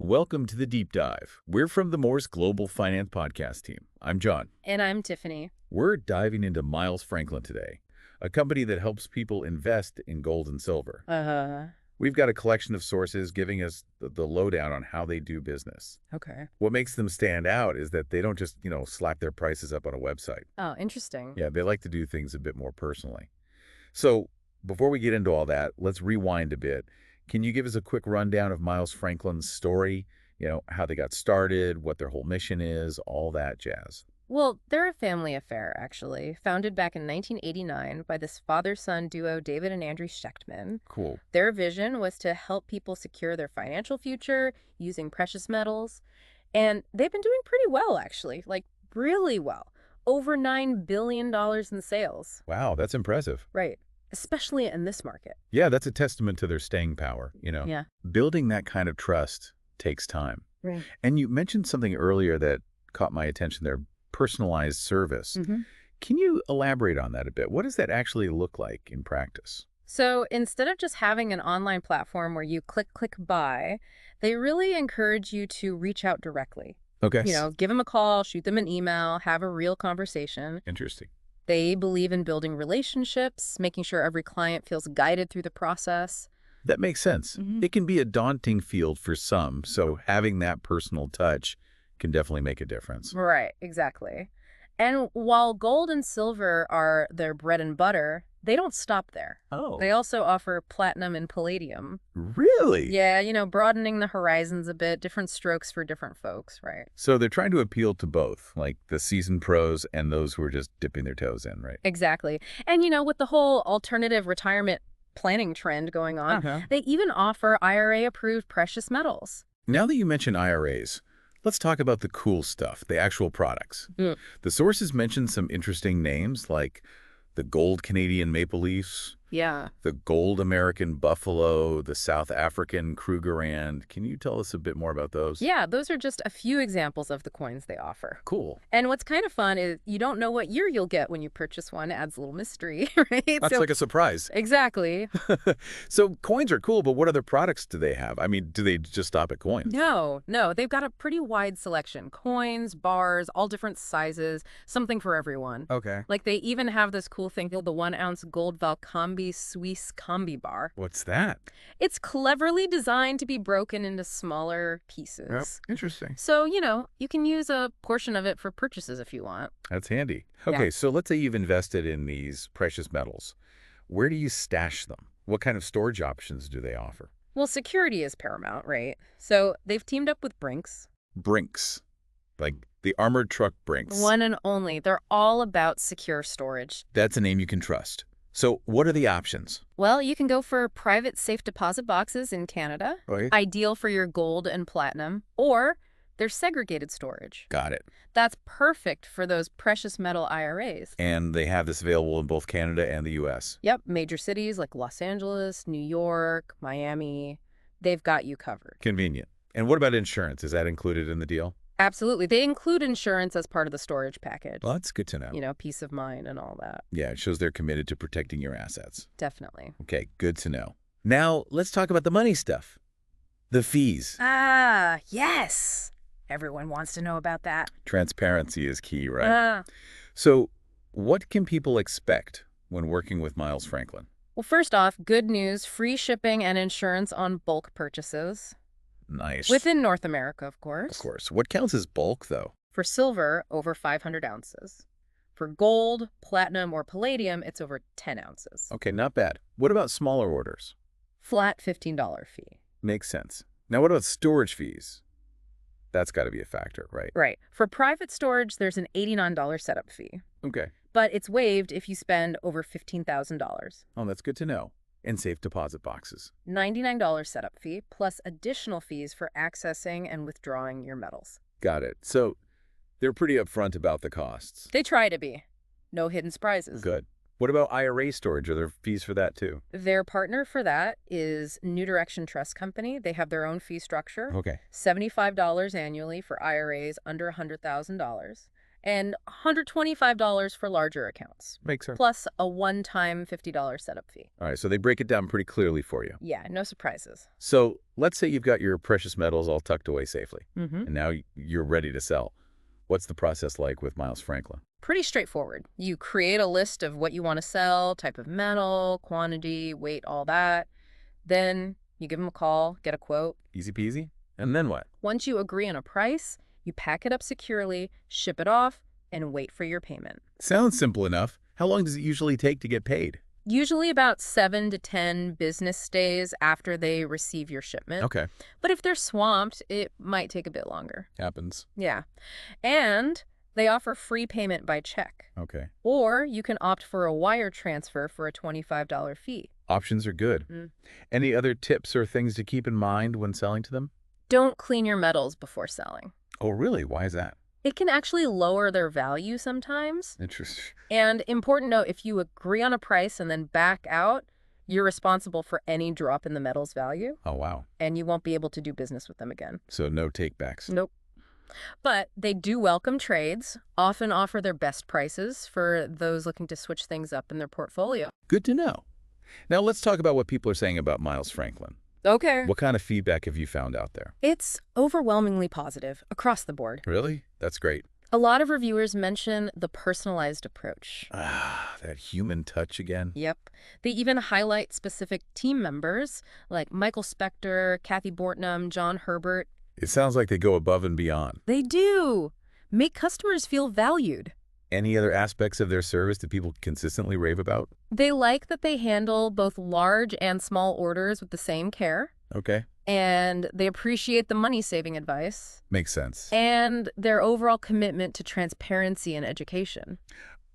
Welcome to the Deep Dive. We're from the Morss Global Finance podcast team. I'm John. And I'm Tiffany. We're diving into Miles Franklin today, a company that helps people invest in gold and silver. We've got a collection of sources giving us the lowdown on how they do business. Okay. What makes them stand out is that they don't just, slap their prices up on a website. Oh, interesting. Yeah, they like to do things a bit more personally. So before we get into all that, let's rewind a bit. Can you give us a quick rundown of Miles Franklin's story? How they got started, what their whole mission is, all that jazz. Well, they're a family affair, actually, founded back in 1989 by this father-son duo, David and Andrew Schectman. Cool. Their vision was to help people secure their financial future using precious metals. And they've been doing pretty well, actually, like really well. Over $9 billion in sales. Wow, that's impressive. Right. Especially in this market. Yeah, that's a testament to their staying power, Yeah. Building that kind of trust takes time. Right. And you mentioned something earlier that caught my attention there, personalized service. Can you elaborate on that a bit? What does that actually look like in practice? So instead of just having an online platform where you click, buy, they really encourage you to reach out directly. Okay. Give them a call, shoot them an email, have a real conversation. Interesting. They believe in building relationships, making sure every client feels guided through the process. That makes sense. It can be a daunting field for some, so having that personal touch can definitely make a difference. Right, exactly. And while gold and silver are their bread and butter, they don't stop there. Oh. They also offer platinum and palladium. Really? Yeah, broadening the horizons a bit, different strokes for different folks, right? So they're trying to appeal to both, like the seasoned pros and those who are just dipping their toes in, right? Exactly. And, with the whole alternative retirement planning trend going on, they even offer IRA-approved precious metals. Now that you mention IRAs, let's talk about the cool stuff, the actual products. The sources mention some interesting names like the gold Canadian maple leafs, Yeah. the gold American buffalo, the South African Krugerrand. Can you tell us a bit more about those? Yeah, those are just a few examples of the coins they offer. Cool. And what's kind of fun is you don't know what year you'll get when you purchase one. It adds a little mystery, right? That's like a surprise. Exactly. So coins are cool, but what other products do they have? I mean, do they just stop at coins? No, they've got a pretty wide selection. Coins, bars, all different sizes, something for everyone. Okay. Like they even have this cool thing called the 1-ounce gold Valcambi Suisse Combi bar. What's that? It's cleverly designed to be broken into smaller pieces. Yep. Interesting. So, you can use a portion of it for purchases if you want. That's handy. Okay, Yeah. so let's say you've invested in these precious metals. Where do you stash them? What kind of storage options do they offer? Well, security is paramount, right? So they've teamed up with Brinks. Brinks, like the armored truck Brinks. One and only. They're all about secure storage. That's a name you can trust. So what are the options? Well, you can go for private safe deposit boxes in Canada, Okay. ideal for your gold and platinum, or there's segregated storage. Got it. That's perfect for those precious metal IRAs. And they have this available in both Canada and the U.S. Yep, major cities like Los Angeles, New York, Miami, they've got you covered. Convenient. And what about insurance? Is that included in the deal? Absolutely. They include insurance as part of the storage package. Well, that's good to know. Peace of mind and all that. Yeah, it shows they're committed to protecting your assets. Definitely. Okay, good to know. Now, let's talk about the money stuff. The fees. Ah, yes. Everyone wants to know about that. Transparency is key, right? So what can people expect when working with Miles Franklin? Well, first off, good news, free shipping and insurance on bulk purchases. Nice. Within North America, of course. Of course. What counts as bulk, though? For silver, over 500 ounces. For gold, platinum, or palladium, it's over 10 ounces. Okay, not bad. What about smaller orders? Flat $15 fee. Makes sense. Now, what about storage fees? That's got to be a factor, right? Right. For private storage, there's an $89 setup fee. Okay. But it's waived if you spend over $15,000. Oh, that's good to know. And safe deposit boxes. $99 setup fee, plus additional fees for accessing and withdrawing your metals. Got it. So they're pretty upfront about the costs. They try to be. No hidden surprises. Good. What about IRA storage? Are there fees for that, too? Their partner for that is New Direction Trust Company. They have their own fee structure. Okay. $75 annually for IRAs under $100,000. and $125 for larger accounts, Makes sense. plus a one-time $50 setup fee. All right, so they break it down pretty clearly for you. Yeah, no surprises. So let's say you've got your precious metals all tucked away safely, Mm-hmm. and now you're ready to sell. What's the process like with Miles Franklin? Pretty straightforward. You create a list of what you want to sell, type of metal, quantity, weight, all that. Then you give them a call, get a quote. Easy peasy? And then what? Once you agree on a price, you pack it up securely, ship it off, and wait for your payment. Sounds simple enough. How long does it usually take to get paid? Usually about 7 to 10 business days after they receive your shipment. Okay. But if they're swamped, it might take a bit longer. Happens. Yeah. And they offer free payment by check. Okay. Or you can opt for a wire transfer for a $25 fee. Options are good. Mm. Any other tips or things to keep in mind when selling to them? Don't clean your metals before selling. Oh, really? Why is that? It can actually lower their value sometimes. Interesting. And important note, if you agree on a price and then back out, you're responsible for any drop in the metal's value, Oh, wow. and you won't be able to do business with them again. So no takebacks. Nope. But they do welcome trades, often offer their best prices for those looking to switch things up in their portfolio. Good to know. Now let's talk about what people are saying about Miles Franklin. Okay. What kind of feedback have you found out there? It's overwhelmingly positive across the board. Really? That's great. A lot of reviewers mention the personalized approach. Ah, that human touch again. Yep. They even highlight specific team members like Michael Spector, Kathy Bortnam, John Herbert. It sounds like they go above and beyond. They do. Make customers feel valued. Any other aspects of their service that people consistently rave about? They like that they handle both large and small orders with the same care. Okay. And they appreciate the money-saving advice. Makes sense. And their overall commitment to transparency and education.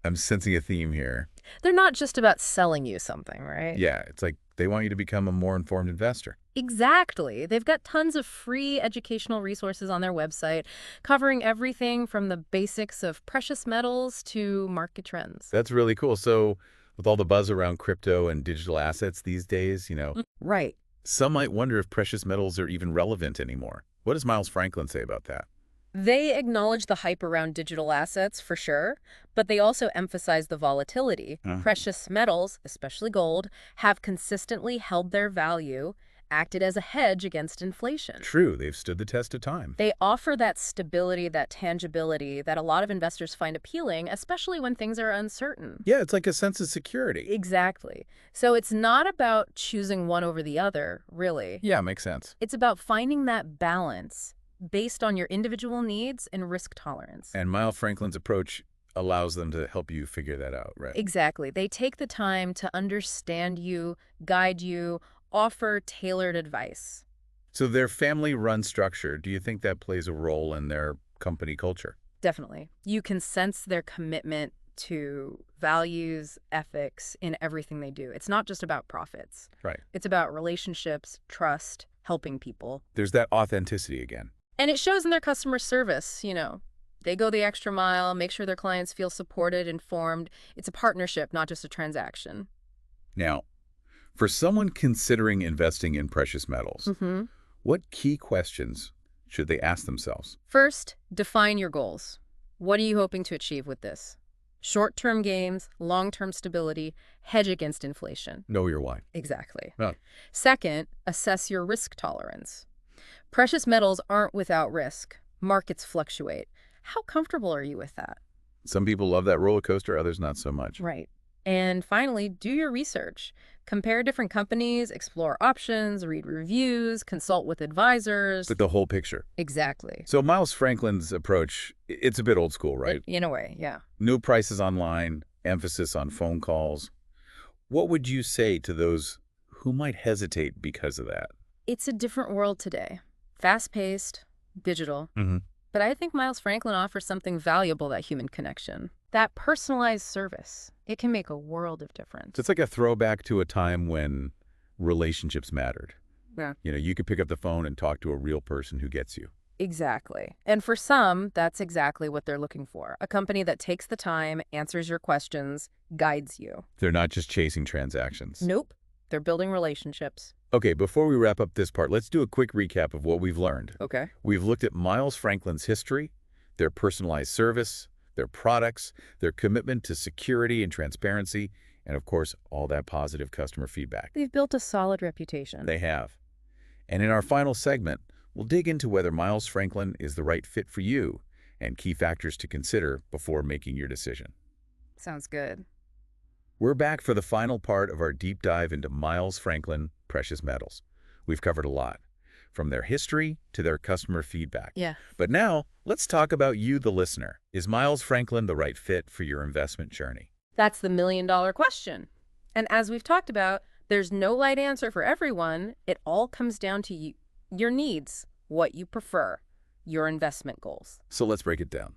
I'm sensing a theme here. They're not just about selling you something, right? Yeah, it's like they want you to become a more informed investor. Exactly. They've got tons of free educational resources on their website, covering everything from the basics of precious metals to market trends. That's really cool. So with all the buzz around crypto and digital assets these days, Right. some might wonder if precious metals are even relevant anymore. What does Miles Franklin say about that? They acknowledge the hype around digital assets, for sure, but they also emphasize the volatility. Precious metals, especially gold, have consistently held their value, acted as a hedge against inflation. True, they've stood the test of time. They offer that stability, that tangibility that a lot of investors find appealing, especially when things are uncertain. Yeah, it's like a sense of security. Exactly. So it's not about choosing one over the other, really. Yeah, makes sense. It's about finding that balance based on your individual needs and risk tolerance. And Miles Franklin's approach allows them to help you figure that out, right? Exactly. They take the time to understand you, guide you, offer tailored advice. So their family-run structure, do you think that plays a role in their company culture? Definitely. You can sense their commitment to values, ethics in everything they do. It's not just about profits. Right. It's about relationships, trust, helping people. There's that authenticity again. And it shows in their customer service, They go the extra mile, make sure their clients feel supported, informed. It's a partnership, not just a transaction. Now, for someone considering investing in precious metals, what key questions should they ask themselves? First, define your goals. What are you hoping to achieve with this? Short-term gains, long-term stability, hedge against inflation. Know your why. Exactly. Oh. Second, assess your risk tolerance. Precious metals aren't without risk. Markets fluctuate. How comfortable are you with that? Some people love that roller coaster, others not so much. Right. And finally, do your research. Compare different companies, explore options, read reviews, consult with advisors. But the whole picture. Exactly. So Miles Franklin's approach, it's a bit old school, right? In a way, yeah. No prices online, emphasis on phone calls. What would you say to those who might hesitate because of that? It's a different world today. Fast-paced, digital. But I think Miles Franklin offers something valuable, that human connection. That personalized service. It can make a world of difference. So it's like a throwback to a time when relationships mattered. Yeah. You could pick up the phone and talk to a real person who gets you. Exactly. And for some, that's exactly what they're looking for. A company that takes the time, answers your questions, guides you. They're not just chasing transactions. Nope. They're building relationships. Okay, before we wrap up this part, let's do a quick recap of what we've learned. Okay. We've looked at Miles Franklin's history, their personalized service, their products, their commitment to security and transparency, and of course, all that positive customer feedback. They've built a solid reputation. They have. And in our final segment, we'll dig into whether Miles Franklin is the right fit for you and key factors to consider before making your decision. Sounds good. We're back for the final part of our deep dive into Miles Franklin precious metals. We've covered a lot, from their history to their customer feedback. Yeah. But now, let's talk about you, the listener. Is Miles Franklin the right fit for your investment journey? That's the million-dollar question. And as we've talked about, there's no right answer for everyone. It all comes down to you, your needs, what you prefer, your investment goals. So let's break it down.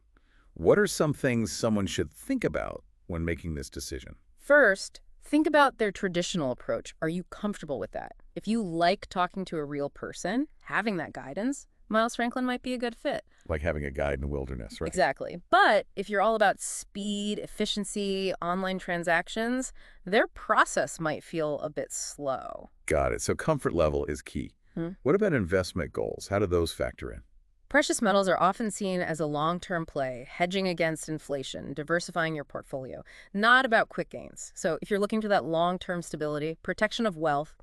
What are some things someone should think about when making this decision? First, think about their traditional approach. Are you comfortable with that? If you like talking to a real person, having that guidance, Miles Franklin might be a good fit. Like having a guide in the wilderness, right? Exactly. But if you're all about speed, efficiency, online transactions, their process might feel a bit slow. Got it. So comfort level is key. What about investment goals? How do those factor in? Precious metals are often seen as a long-term play, hedging against inflation, diversifying your portfolio, not about quick gains. So if you're looking for that long-term stability, protection of wealth,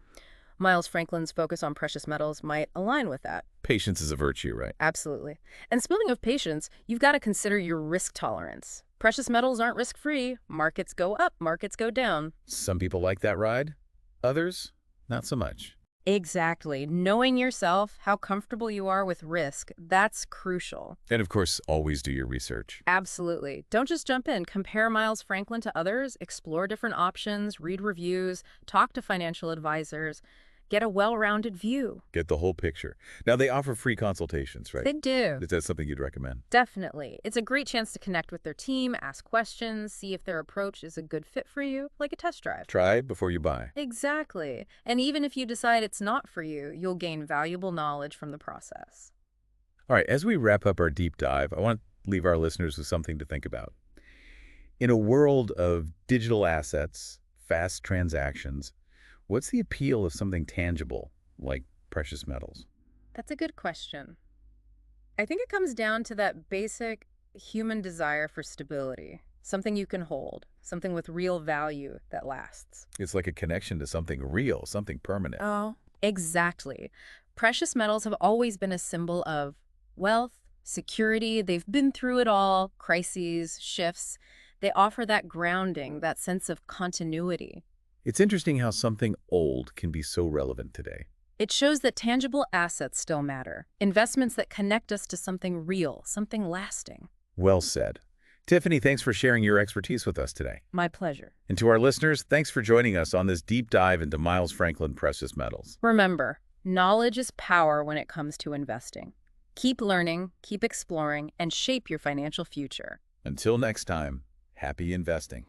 Miles Franklin's focus on precious metals might align with that. Patience is a virtue, right? Absolutely. And speaking of patience, you've got to consider your risk tolerance. Precious metals aren't risk-free. Markets go up, markets go down. Some people like that ride. Others, not so much. Exactly. Knowing yourself, how comfortable you are with risk, that's crucial. And of course, always do your research. Absolutely. Don't just jump in. Compare Miles Franklin to others, explore different options, read reviews, talk to financial advisors, get a well-rounded view. Get the whole picture. Now, they offer free consultations, right? They do. Is that something you'd recommend? Definitely. It's a great chance to connect with their team, ask questions, see if their approach is a good fit for you, like a test drive. Try before you buy. Exactly. And even if you decide it's not for you, you'll gain valuable knowledge from the process. All right, as we wrap up our deep dive, I want to leave our listeners with something to think about. In a world of digital assets, fast transactions, what's the appeal of something tangible, like precious metals? That's a good question. I think it comes down to that basic human desire for stability, something you can hold, something with real value that lasts. It's like a connection to something real, something permanent. Oh, exactly. Precious metals have always been a symbol of wealth, security. They've been through it all, crises, shifts. They offer that grounding, that sense of continuity. It's interesting how something old can be so relevant today. It shows that tangible assets still matter, investments that connect us to something real, something lasting. Well said. Tiffany, thanks for sharing your expertise with us today. My pleasure. And to our listeners, thanks for joining us on this deep dive into Miles Franklin precious metals. Remember, knowledge is power when it comes to investing. Keep learning, keep exploring, and shape your financial future. Until next time, happy investing.